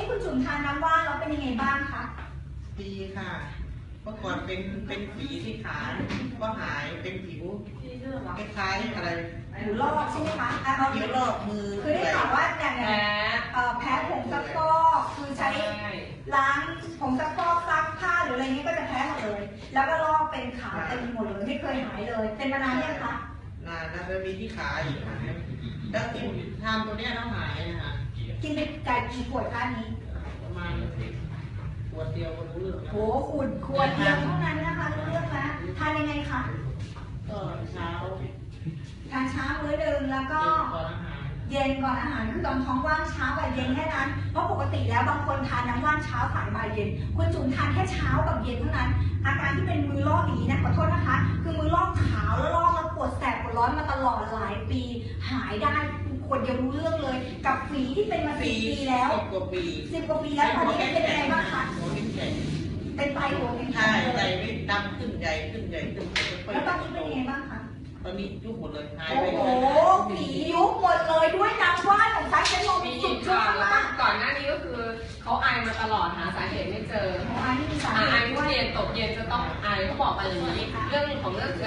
คุณจุ๋มทานน้ำว่านแล้วเป็นยังไงบ้างคะ ดีค่ะเมื่อก่อนเป็นฝีที่ขาก็หายเป็นผิวคล้ายๆอะไร ผิวลอกใช่ไหมคะเอา ผิวลอกมือ คือได้ข่าวว่าอย่างแพ้ผงซักฟอกคือใช้ล้างผงซักฟอกซักผ้าหรืออะไรนี้ก็จะแพ้หมดเลย แล้วก็ลอกเป็นขาวเต็มหมดเลยไม่เคยหายเลย เป็นมานานยังคะ นานนะแล้วมีที่ขาอีกค่ะแล้วกินทานตัวเนี้ยแล้วหายนะคะ กินไปจ่ายกี่ขวดคะนี้ ประมาณขวดเดียวก็รู้เรื่องแล้ว โอ้ขวดเดียวเท่านั้นนะคะรู้เรื่องนะทานยังไงคะ ก็เช้า ทานเช้ามื้อหนึ่งแล้วก็ ก่อนอาหาร เย็นก่อนอาหารคือตอนท้องว่างเช้ากับเย็นแค่นั้นเพราะปกติแล้วบางคนทานน้ำว่านเช้าสายบ่ายเย็นคุณจุ๋มทานแค่เช้ากับเย็นเท่านั้น อาการที่เป็นมือลอกอย่างนี้นะขอโทษนะคะ คือมือลอกขาวแล้วลอกแล้วปวดแสบปวดร้อนมาตลอดหลายปี หายได้คนเดียวรู้เรื่องเลย กับฝีที่เป็นมา10 ปีแล้ว 10 กว่าปี 10 กว่าปีแล้วตอนนี้เป็นยังไงบ้างคะ หัวลิ้นแข็ง เป็นไตหัวแข็ง ใช่ เล ใจ ย ไม่ดำขึ้นใหญ่ขึ้นใหญ่ขึ้น แล้วตอนนี้เป็นยังไงบ้างคะ ตอนนี้ยุบหมดเลยหาย โอ้ ไป โห เลย ฝียุบหมดเลยด้วยน้ำว่านของซักเป็นลม มี สุดย ก่ อ อน ด แล้ว มา ก็ ก ก่อนหน้านี้ก็คือเขาไอมาตลอดหาสาเหตุไม่เจอ ของอันนี้มีสา ไอ เหตุ ทุ ด้ ก วย เย็นตกเย็นจะต้องไอเขาบอกมาอย่างนี้เรื่องของเรื่องคือ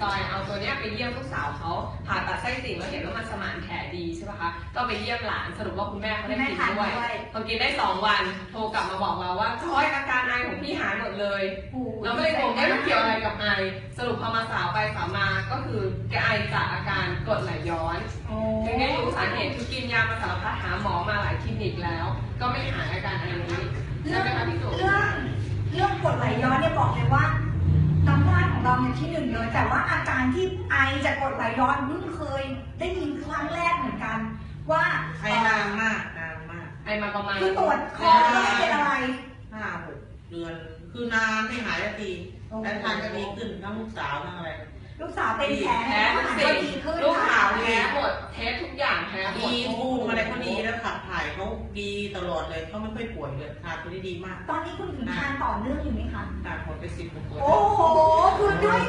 จอยเอาตัวเนี้ยไปเยี่ยมลูกสาวเขาผ่าตัดไส้ติ่งแล้วเห็นว่ามันสมานแผลดีใช่ปะคะก็ไปเยี่ยมหลานสรุปว่าคุณแม่เขาได้กินด้วยพอกินได้2 วันโทรกลับมาบอกเราว่าจอยอาการไอของพี่หายหมดเลยเราก็เลยงงว่ามันเกี่ยวอะไรกับไอสรุปพอมาสาวไปสาวมาก็คือแกไอจากอาการกรดไหลย้อนถึงได้รู้สาเหตุคือกินยามาสารพัดหาหมอมาหลายคลินิกแล้ว ก็ไม่หายอาการไอนี้ใช่ไหมคะพี่สุ เรื่องกรดไหลย้อนเนี่ยบอกเลยว่าน้ำว่านของเราเนี่ยที่ 1เลยแต่ว่าอาการที่ไอจากกรดไหลย้อนเพิ่งเคยได้ยินครั้งแรกเหมือนกัน ว่า ไอ้นานมากนานมาก ไอมาประมาณ คือตรวจคอแล้วไม่เป็นอะไร 5-6 เดือน คือนานไม่หายสักทีแล้วทานก็ดีขึ้นทั้งลูกสาวทั้งอะไร ลูกสาวเป็นแผล แพ้ทุก ก็ สิ่ง ดีขึ้น ลูกสาว ค่ะ แพ้หมดเทสทุกอย่างแพ้หมด ดีภูมิอะไรเขาดีแล้วขับถ่ายเขาดีตลอดเลยเขาไม่ค่อยป่วยเลยทานตัวนี้ดีมาก ตอนนี้คุณถึงทานต่อเนื่องอยู่ไหมคะ ทานหมดไป10 กว่าขวด โอ้โหคือด้วย